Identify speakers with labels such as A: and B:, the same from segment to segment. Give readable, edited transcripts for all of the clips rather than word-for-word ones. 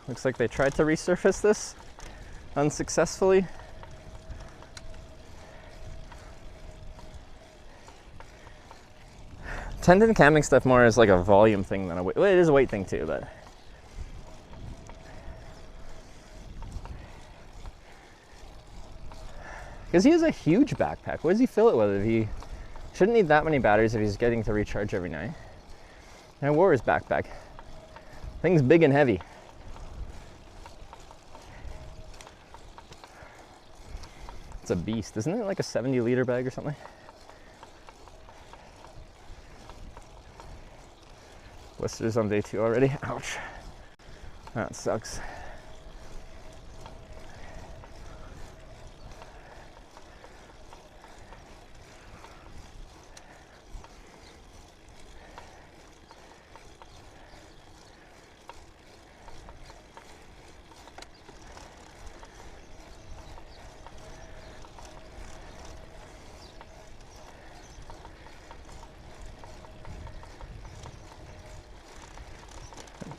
A: Looks like they tried to resurface this unsuccessfully. Tendon camming stuff more is like a volume thing than a weight. Well, it is a weight thing too, but because he has a huge backpack. What does he fill it with? If he shouldn't need that many batteries if he's getting to recharge every night. And I wore his backpack. Thing's big and heavy. It's a beast, isn't it? Like a 70-liter bag or something. Blisters on day 2 already. Ouch. That sucks.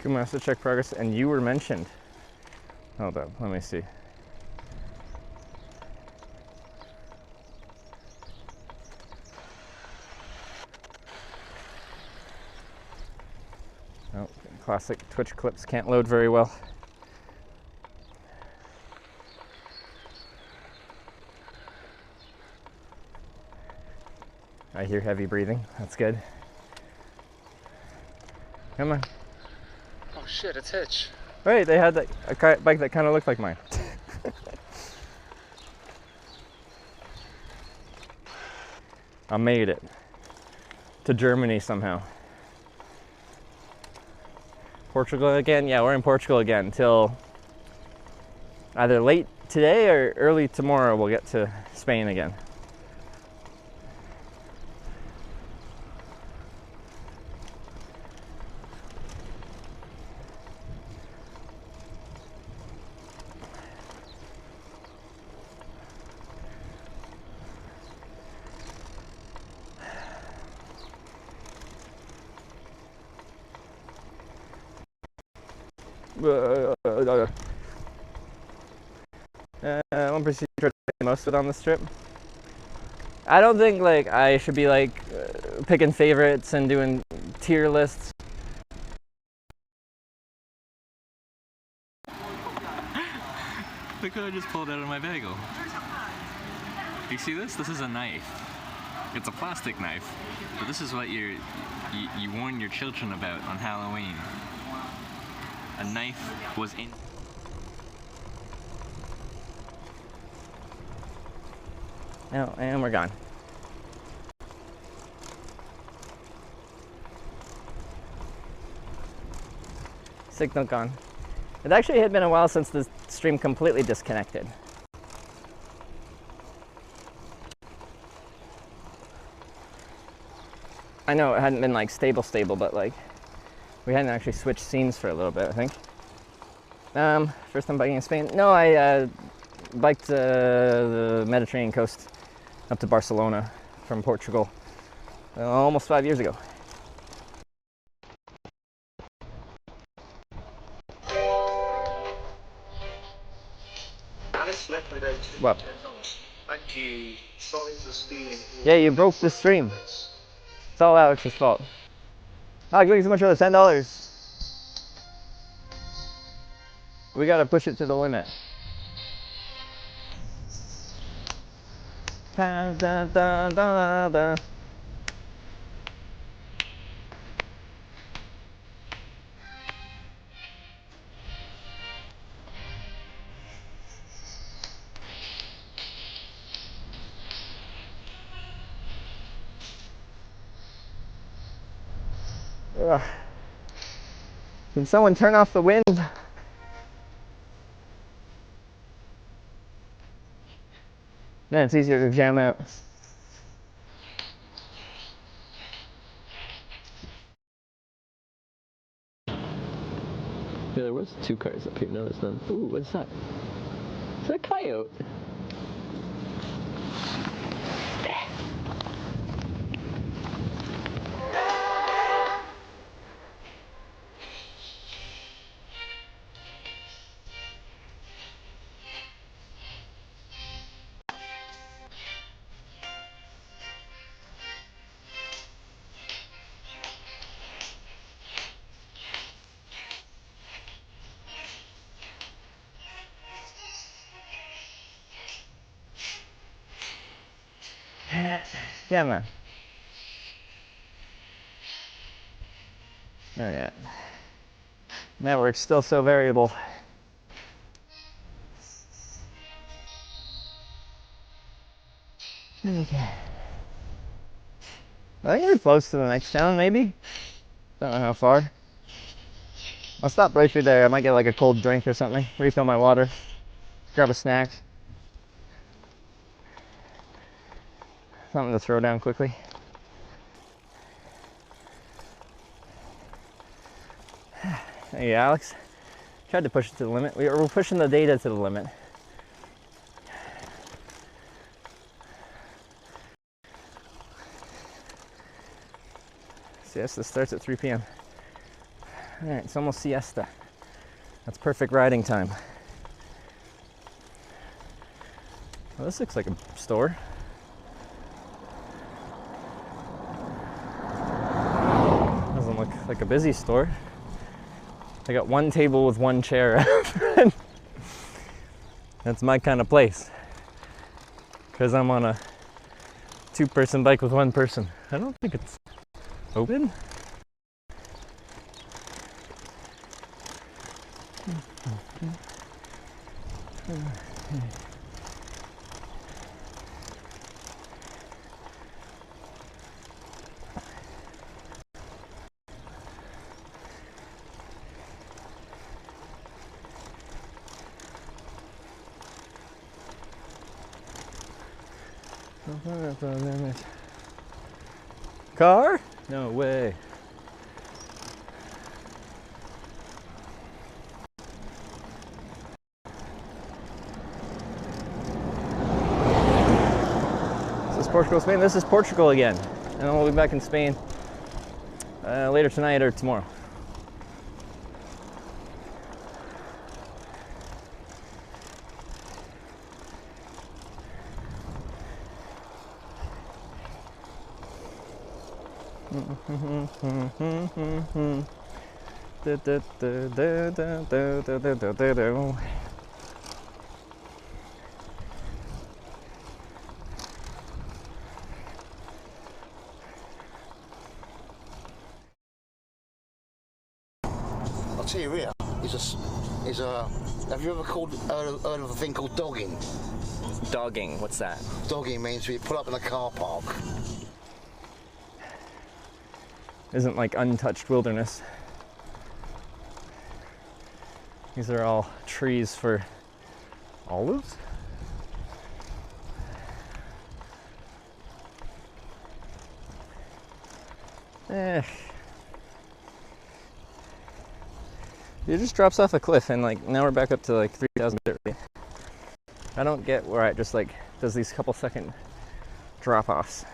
A: Master check progress, and you were mentioned. Hold up, let me see. Oh, classic Twitch clips can't load very well. I hear heavy breathing. That's good. Come on.
B: Oh shit, it's Hitch.
A: Right, they had a bike that kind of looked like mine. I made it to Germany somehow. Portugal again? Yeah, we're in Portugal again until either late today or early tomorrow we'll get to Spain again. One procedure most of it on the strip. I don't think like I should be like picking favorites and doing tier lists.
B: Look what I just pulled out of my bagel. You see this? This is a knife. It's a plastic knife, but this is what you warn your children about on Halloween. A knife was in.
A: Oh, and we're gone. Signal gone. It actually had been a while since the stream completely disconnected. I know it hadn't been like stable, but like we hadn't actually switched scenes for a little bit, I think. First time biking in Spain. No, I biked the Mediterranean coast up to Barcelona from Portugal almost 5 years ago. What? Yeah, you broke the stream. It's all Alex's fault. Alex, thank you so much for the $10. We gotta push it to the limit. Da, da, da, da, da. Ugh. Can someone turn off the wind? Then it's easier to jam out.
C: Yeah, there was 2 cars up here. No, there's none. Ooh, what's that? Is that a coyote?
A: Yeah, man. Oh yeah. Network's still so variable. Okay. I think we're close to the next town, maybe. Don't know how far. I'll stop right through there. I might get like a cold drink or something. Refill my water. Grab a snack. Something to throw down quickly. Hey, Alex. Tried to push it to the limit. We're pushing the data to the limit. Siesta starts at 3 p.m. All right, it's almost siesta. That's perfect riding time. Well, this looks like a store. Doesn't look like a busy store. I got one table with one chair. That's my kind of place. Because I'm on a two-person bike with one person. I don't think it's open. Car? No way. This is Portugal, Spain. This is Portugal again. And then we'll be back in Spain later tonight or tomorrow.
D: I'll tell you here, have you ever heard of a thing called dogging?
A: Dogging, what's that?
D: Dogging means we pull up in a car park.
A: Isn't like untouched wilderness. These are all trees for olives? It just drops off a cliff and like now we're back up to like 3,000 feet. I don't get where it just like does these couple second drop-offs.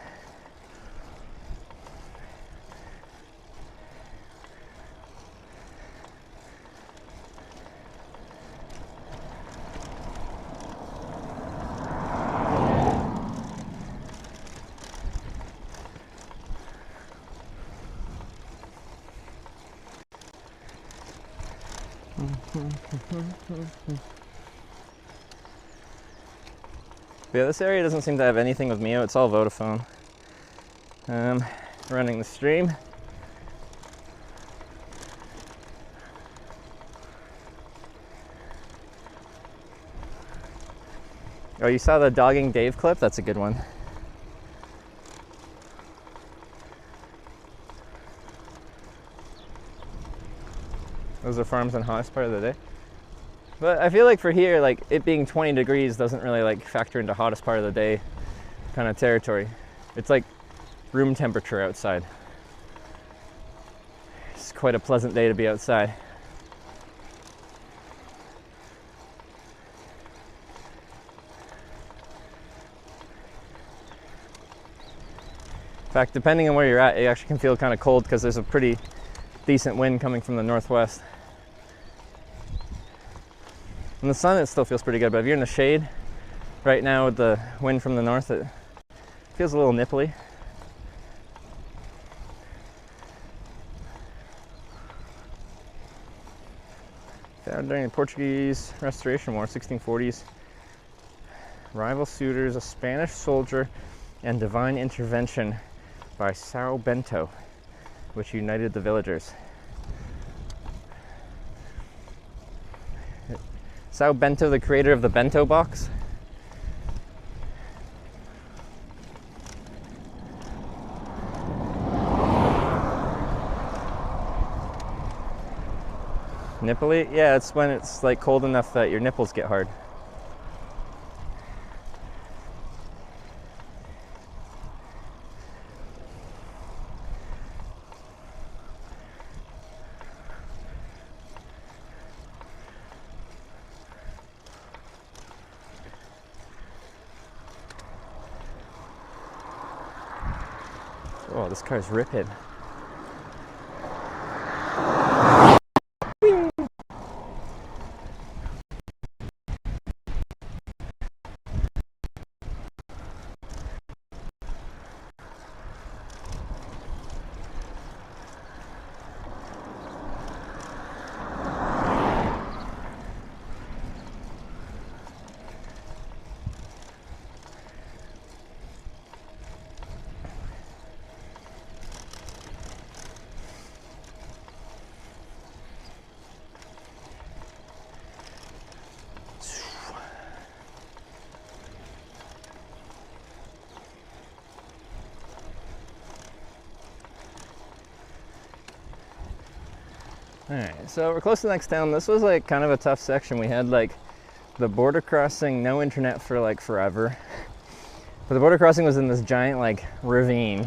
A: Yeah, this area doesn't seem to have anything with Mio. It's all Vodafone. Running the stream. Oh, you saw the Dogging Dave clip? That's a good one. Those are farms in hottest part of the day. But I feel like for here, like it being 20 degrees doesn't really like factor into hottest part of the day kind of territory. It's like room temperature outside. It's quite a pleasant day to be outside. In fact, depending on where you're at, it actually can feel kind of cold because there's a pretty decent wind coming from the northwest. In the sun, it still feels pretty good, but if you're in the shade right now with the wind from the north, it feels a little nipply. Found during the Portuguese Restoration War, 1640s. Rival suitors, a Spanish soldier and divine intervention by Sao Bento, which united the villagers. Sao Bento, the creator of the bento box. Nipply? Yeah, it's when it's like cold enough that your nipples get hard. Oh, this car's ripping. Alright, so we're close to the next town. This was like kind of a tough section. We had like the border crossing, no internet for like forever. But the border crossing was in this giant like ravine.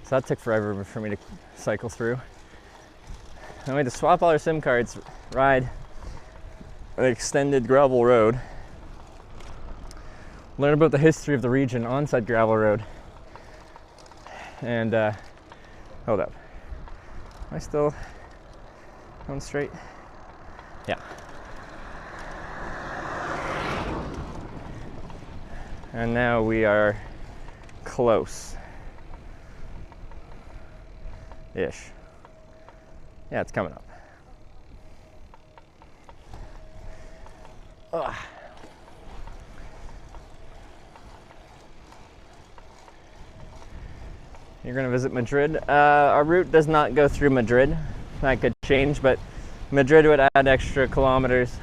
A: So that took forever for me to cycle through. And we had to swap all our SIM cards, ride an extended gravel road, learn about the history of the region on said gravel road. And hold up. Am I still going straight? Yeah. And now we are close. Ish. Yeah, it's coming up. Ugh. You're gonna visit Madrid. Our route does not go through Madrid. That could change, but Madrid would add extra kilometers,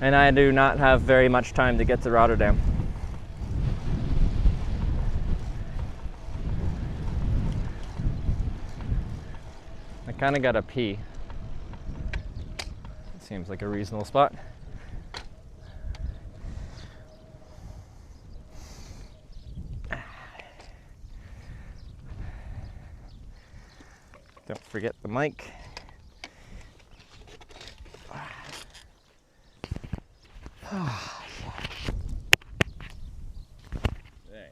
A: and I do not have very much time to get to Rotterdam. I kind of gotta pee. Seems like a reasonable spot. Don't forget the mic. Alright,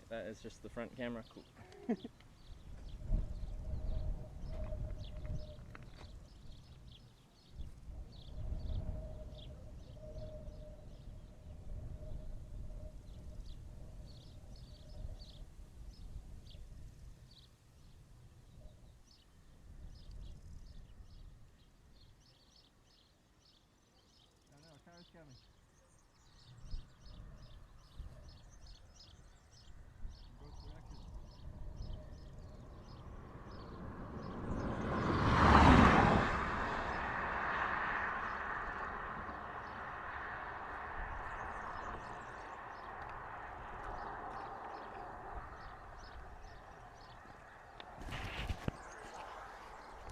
A: that is just the front camera. Cool. Coming. In both directions.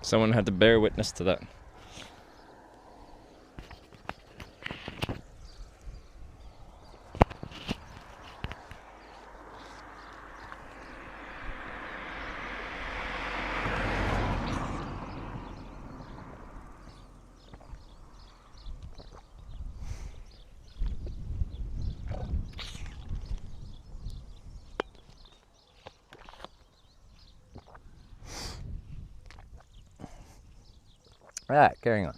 A: Someone had to bear witness to that. Alright, carrying on.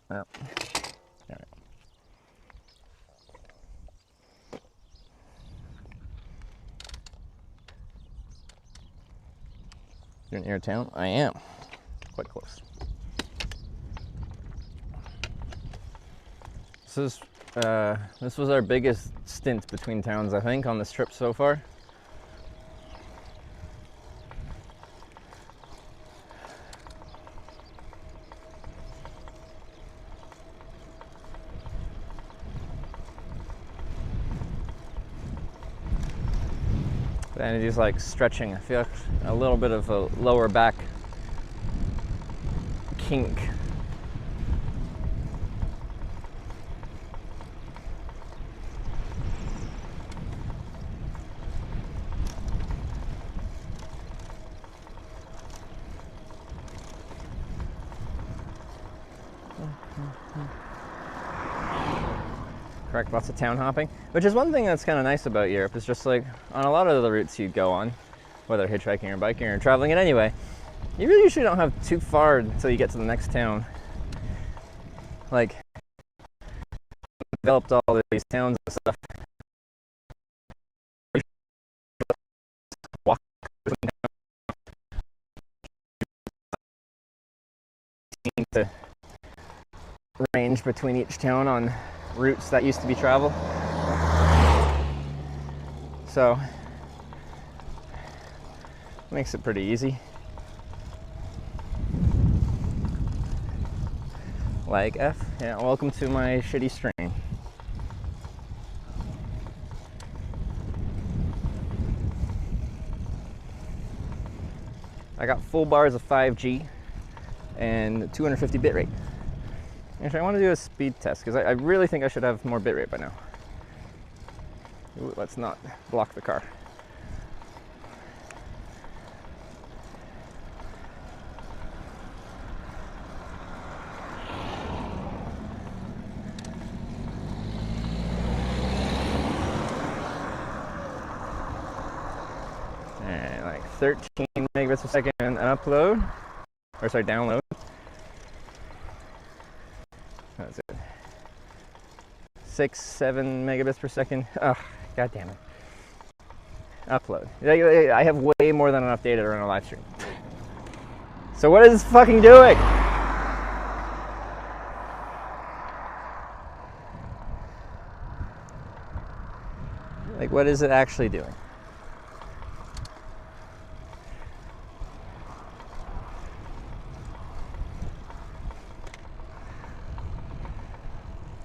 A: Well, alright. You're near town? I am. Quite close. This is This was our biggest stint between towns, I think, on this trip so far. And it is like stretching. I feel a little bit of a lower back kink. Correct, lots of town hopping, which is one thing that's kind of nice about Europe. It's just like on a lot of the routes you go on, whether hitchhiking or biking or traveling in any way, you really usually don't have too far until you get to the next town. Like, developed all of these towns and stuff. Walk to range between each town on routes that used to be traveled. So makes it pretty easy. Like F. Yeah, welcome to my shitty stream. I got full bars of 5G and 250 bitrate. Actually, I want to do a speed test because I really think I should have more bitrate by now. Ooh, let's not block the car. And like 13 megabits per second upload, or sorry, download. That's it. 6-7 megabits per second. Oh, god damn it. Upload. I have way more than enough data to run a live stream. So what is this fucking doing? Like, what is it actually doing?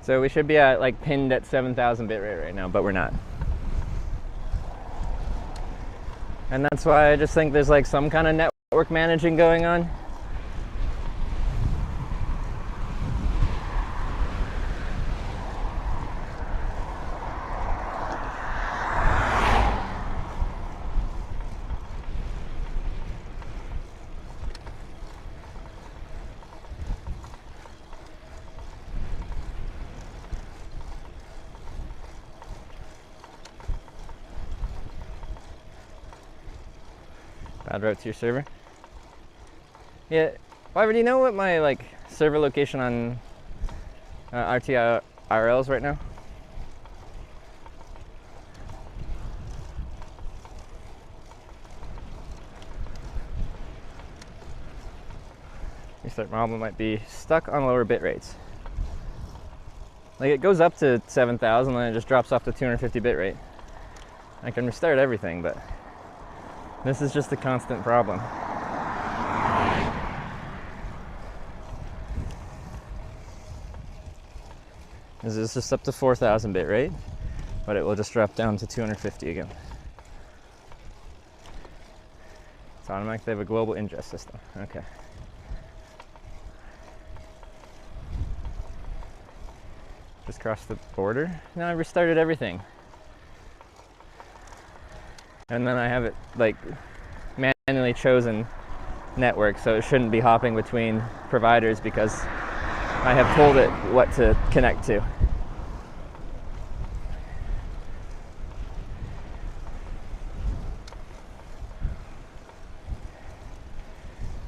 A: So we should be at like pinned at 7,000 bitrate right now, but we're not. And that's why I just think there's like some kind of network managing going on. Bad route to your server. Yeah, Wyver, do you know what my like server location on RTIRL is right now? Restart problem might be stuck on lower bit rates. Like it goes up to 7,000 and then it just drops off to 250 bit rate. I can restart everything, but this is just a constant problem. This is just up to 4,000 bit rate, but it will just drop down to 250 again. It's automatic. They have a global ingest system. Okay. Just crossed the border. Now I restarted everything. And then I have it like manually chosen network, so it shouldn't be hopping between providers because I have told it what to connect to.